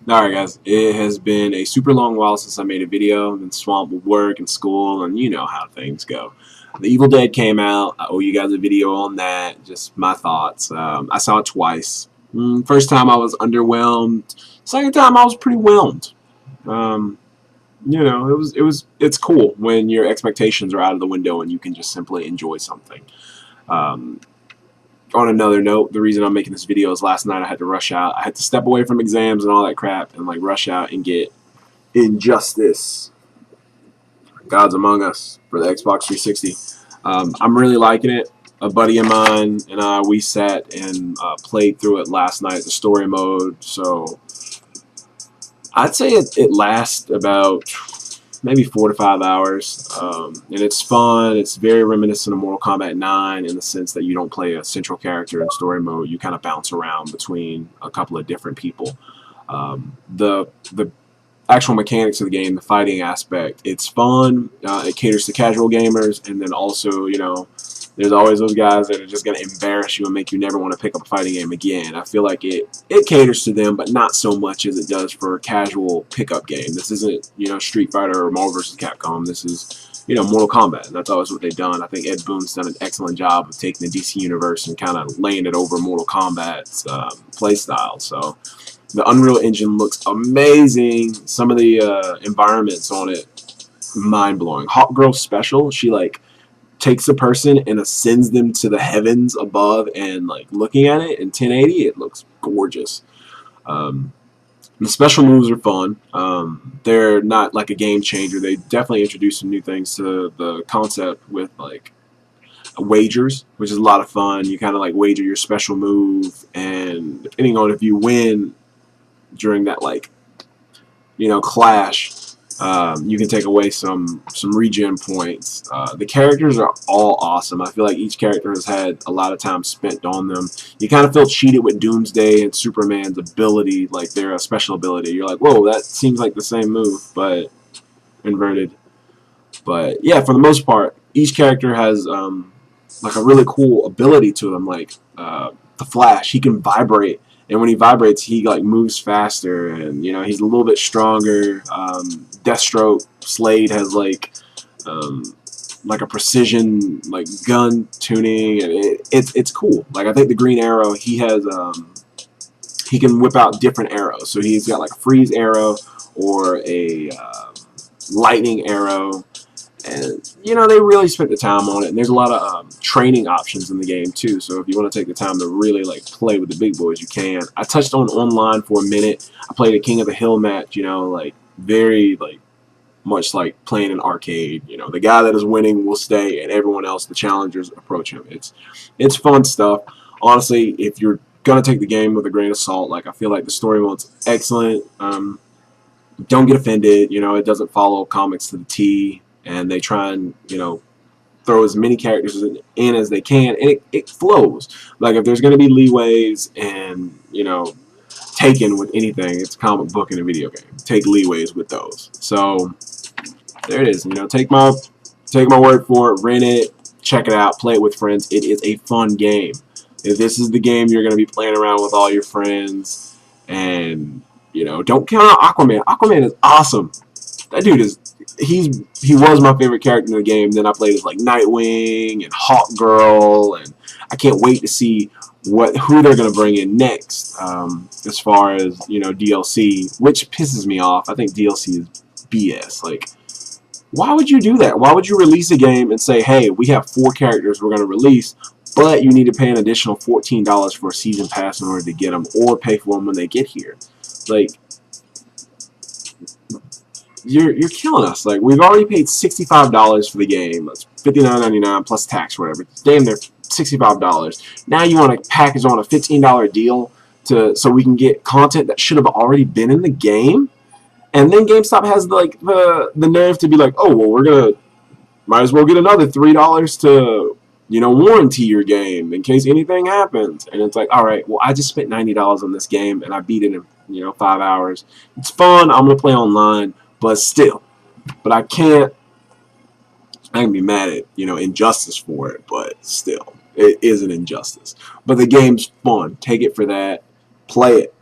Alright guys, it has been a super long while since I made a video. I've been swamped with work and school, and you know how things go. The Evil Dead came out. I owe you guys a video on that, just my thoughts. I saw it twice. First time I was underwhelmed. Second time I was pretty whelmed. Um, it's cool when your expectations are out of the window and you can just simply enjoy something. Um, on another note, the reason I'm making this video is last night I had to rush out. I had to step away from exams and all that crap and like rush out and get Injustice, Gods Among Us for the Xbox 360. I'm really liking it. A buddy of mine and I, we sat and played through it last night, the story mode. So I'd say it lasts about maybe 4 to 5 hours, and it's fun. It's very reminiscent of Mortal Kombat 9 in the sense that you don't play a central character in story mode. You kind of bounce around between a couple of different people. The actual mechanics of the game, the fighting aspect, it's fun. It caters to casual gamers, and then also, there's always those guys that are just going to embarrass you and make you never want to pick up a fighting game again. I feel like it caters to them, but not so much as it does for a casual pickup game. This isn't, Street Fighter or Marvel vs. Capcom. This is, Mortal Kombat, and that's always what they've done. I think Ed Boon's done an excellent job of taking the DC universe and kind of laying it over Mortal Kombat's playstyle. So the Unreal Engine looks amazing. Some of the environments on it, mind-blowing. Hawk Girl Special, she takes a person and ascends them to the heavens above, and looking at it in 1080, it looks gorgeous. The special moves are fun. They're not like a game changer. They definitely introduce some new things to the concept with wagers, which is a lot of fun. You kind of wager your special move, and depending on if you win during that clash, you can take away some regen points. The characters are all awesome. I feel like each character has had a lot of time spent on them. You kind of feel cheated with Doomsday and Superman's ability, like their special ability. You're like, whoa, that seems like the same move, but inverted. But yeah, for the most part, each character has a really cool ability to them. The Flash, he can vibrate, and when he vibrates, he moves faster, and he's a little bit stronger. Deathstroke, Slade has um, a precision gun tuning, and it's cool. I think the Green Arrow, he has he can whip out different arrows. So he's got a freeze arrow or a lightning arrow. And they really spent the time on it, and there's a lot of training options in the game too. So if you want to take the time to really play with the big boys, you can. I touched on online for a minute. I played a King of the Hill match. Very much like playing an arcade. The guy that is winning will stay, and everyone else, the challengers, approach him. It's fun stuff. Honestly, if you're gonna take the game with a grain of salt, I feel like the story mode's excellent. Don't get offended. It doesn't follow comics to the T, and they try and throw as many characters in as they can, and it flows. If there's going to be leeways and taken with anything, it's a comic book and a video game. Take leeways with those. So there it is. Take my word for it. Rent it, check it out, play it with friends. It is a fun game. If this is the game you're going to be playing around with all your friends, and don't count out Aquaman. Aquaman is awesome. That dude is he was my favorite character in the game. Then I played as Nightwing and Hawk Girl, and I can't wait to see who they're gonna bring in next. As far as DLC, which pisses me off. I think DLC is BS. Why would you do that? Why would you release a game and say, hey, we have 4 characters we're gonna release, but you need to pay an additional $14 for a season pass in order to get them, or pay for them when they get here? You're killing us. We've already paid $65 for the game. That's $59.99 plus tax or whatever. Damn, they're $65. Now you want to package on a $15 deal so we can get content that should have already been in the game? And then GameStop has the nerve to be like, oh well, might as well get another $3 to warranty your game in case anything happens. And it's all right, well, I just spent $90 on this game and I beat it in 5 hours. It's fun. I'm gonna play online. But still, I can be mad at Injustice for it, but still, it is an injustice. But the game's fun. Take it for that. Play it.